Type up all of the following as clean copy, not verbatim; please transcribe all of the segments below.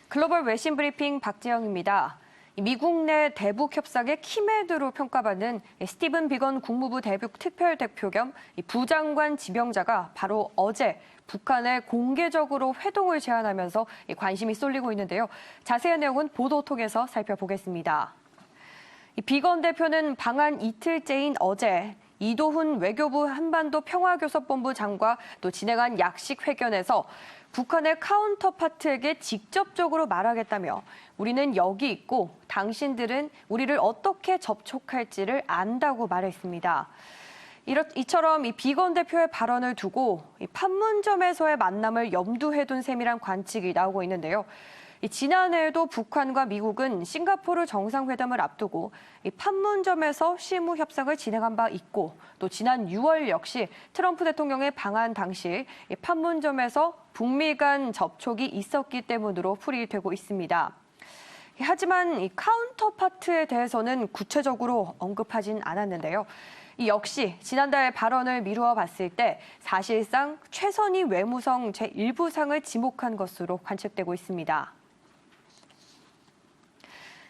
글로벌 외신 브리핑 박재영입니다. 미국 내 대북 협상의 키메드로 평가받는 스티븐 비건 국무부 대북 특별대표 겸 부장관 지명자가 바로 어제 북한에 공개적으로 회동을 제안하면서 관심이 쏠리고 있는데요. 자세한 내용은 보도 통해서 살펴보겠습니다. 비건 대표는 방한 이틀째인 어제 이도훈 외교부 한반도 평화교섭본부 장과 또 진행한 약식 회견에서 북한의 카운터파트에게 직접적으로 말하겠다며 우리는 여기 있고 당신들은 우리를 어떻게 접촉할지를 안다고 말했습니다. 이처럼 비건 대표의 발언을 두고 판문점에서의 만남을 염두에 둔 셈이란 관측이 나오고 있는데요. 지난해에도 북한과 미국은 싱가포르 정상회담을 앞두고 판문점에서 실무 협상을 진행한 바 있고 또 지난 6월 역시 트럼프 대통령의 방한 당시 판문점에서 북미 간 접촉이 있었기 때문으로 풀이되고 있습니다. 하지만 이 카운터파트에 대해서는 구체적으로 언급하진 않았는데요. 역시 지난달 발언을 미루어 봤을 때 사실상 최선희 외무성 제1부상을 지목한 것으로 관측되고 있습니다.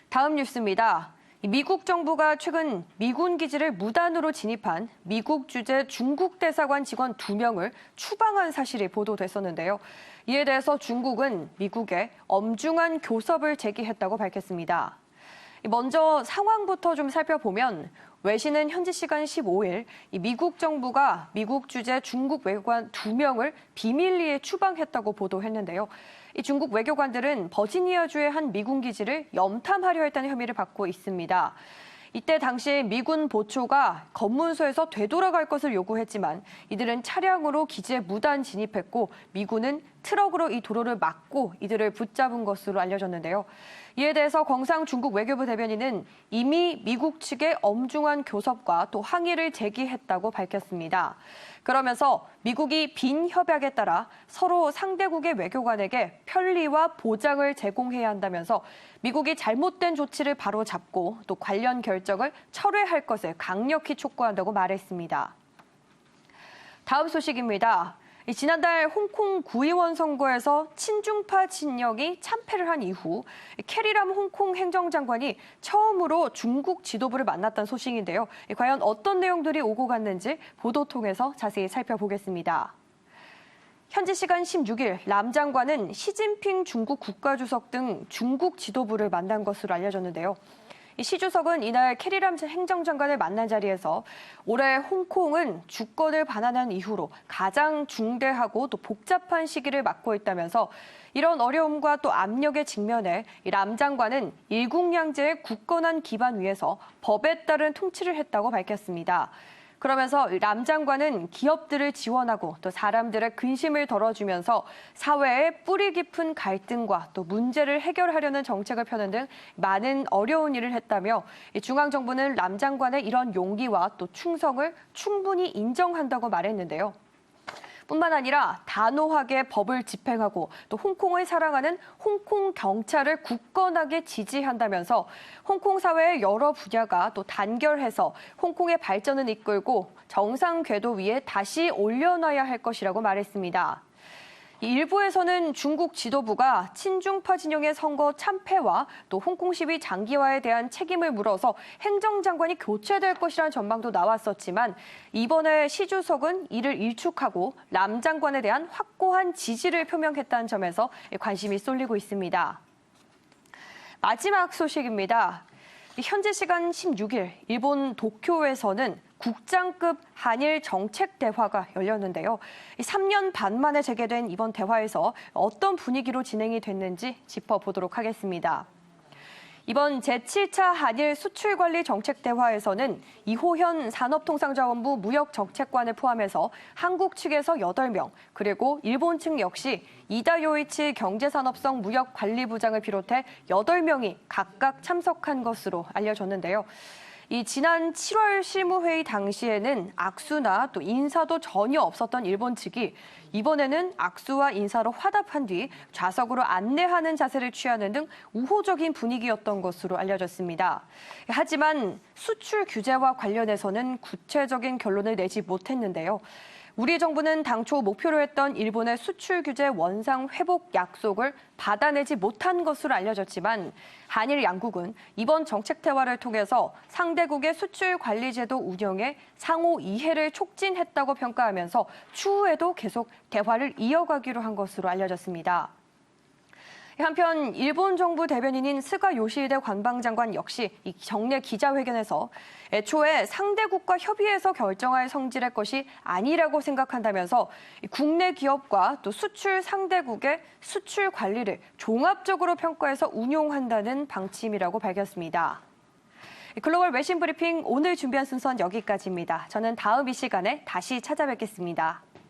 다음 뉴스입니다. 미국 정부가 최근 미군 기지를 무단으로 진입한 미국 주재 중국 대사관 직원 2명을 추방한 사실이 보도됐었는데요. 이에 대해서 중국은 미국에 엄중한 교섭을 제기했다고 밝혔습니다. 먼저 상황부터 좀 살펴보면 외신은 현지 시간 15일 미국 정부가 미국 주재 중국 외교관 2명을 비밀리에 추방했다고 보도했는데요. 이 중국 외교관들은 버지니아주의 한 미군 기지를 염탐하려 했다는 혐의를 받고 있습니다. 이때 당시 미군 보초가 검문소에서 되돌아갈 것을 요구했지만 이들은 차량으로 기지에 무단 진입했고 미군은 트럭으로 이 도로를 막고 이들을 붙잡은 것으로 알려졌는데요. 이에 대해서 경상 중국 외교부 대변인은 이미 미국 측에 엄중한 교섭과 또 항의를 제기했다고 밝혔습니다. 그러면서 미국이 빈 협약에 따라 서로 상대국의 외교관에게 편리와 보장을 제공해야 한다면서 미국이 잘못된 조치를 바로잡고 또 관련 결정을 철회할 것을 강력히 촉구한다고 말했습니다. 다음 소식입니다. 지난달 홍콩 구의원 선거에서 친중파 진영이 참패를 한 이후 캐리람 홍콩 행정장관이 처음으로 중국 지도부를 만났다는 소식인데요. 과연 어떤 내용들이 오고 갔는지 보도 통해서 자세히 살펴보겠습니다. 현지 시간 16일 람 장관은 시진핑 중국 국가주석 등 중국 지도부를 만난 것으로 알려졌는데요. 시 주석은 이날 캐리람 행정장관을 만난 자리에서 올해 홍콩은 주권을 반환한 이후로 가장 중대하고 또 복잡한 시기를 맞고 있다면서 이런 어려움과 또 압력에 직면해 람 장관은 일국양제의 굳건한 기반 위에서 법에 따른 통치를 했다고 밝혔습니다. 그러면서 람 장관은 기업들을 지원하고 또 사람들의 근심을 덜어주면서 사회의 뿌리 깊은 갈등과 또 문제를 해결하려는 정책을 펴는 등 많은 어려운 일을 했다며 중앙정부는 람 장관의 이런 용기와 또 충성을 충분히 인정한다고 말했는데요. 뿐만 아니라 단호하게 법을 집행하고 또 홍콩을 사랑하는 홍콩 경찰을 굳건하게 지지한다면서 홍콩 사회의 여러 분야가 또 단결해서 홍콩의 발전을 이끌고 정상 궤도 위에 다시 올려놔야 할 것이라고 말했습니다. 일부에서는 중국 지도부가 친중파 진영의 선거 참패와 또 홍콩 시위 장기화에 대한 책임을 물어서 행정장관이 교체될 것이라는 전망도 나왔었지만 이번에 시 주석은 이를 일축하고 람 장관에 대한 확고한 지지를 표명했다는 점에서 관심이 쏠리고 있습니다. 마지막 소식입니다. 현지 시간 16일 일본 도쿄에서는 국장급 한일 정책 대화가 열렸는데요. 3년 반 만에 재개된 이번 대화에서 어떤 분위기로 진행이 됐는지 짚어보도록 하겠습니다. 이번 제7차 한일 수출관리 정책 대화에서는 이호현 산업통상자원부 무역정책관을 포함해서 한국 측에서 8명, 그리고 일본 측 역시 이다 요이치 경제산업성 무역관리부장을 비롯해 8명이 각각 참석한 것으로 알려졌는데요. 지난 7월 실무회의 당시에는 악수나 또 인사도 전혀 없었던 일본 측이 이번에는 악수와 인사로 화답한 뒤 좌석으로 안내하는 자세를 취하는 등 우호적인 분위기였던 것으로 알려졌습니다. 하지만 수출 규제와 관련해서는 구체적인 결론을 내지 못했는데요. 우리 정부는 당초 목표로 했던 일본의 수출 규제 원상 회복 약속을 받아내지 못한 것으로 알려졌지만 한일 양국은 이번 정책 대화를 통해서 상대국의 수출 관리 제도 운영에 상호 이해를 촉진했다고 평가하면서 추후에도 계속 대화를 이어가기로 한 것으로 알려졌습니다. 한편 일본 정부 대변인인 스가 요시히데 관방장관 역시 이 정례 기자회견에서 애초에 상대국과 협의해서 결정할 성질의 것이 아니라고 생각한다면서 국내 기업과 또 수출 상대국의 수출 관리를 종합적으로 평가해서 운용한다는 방침이라고 밝혔습니다. 글로벌 외신 브리핑 오늘 준비한 순서는 여기까지입니다. 저는 다음 이 시간에 다시 찾아뵙겠습니다.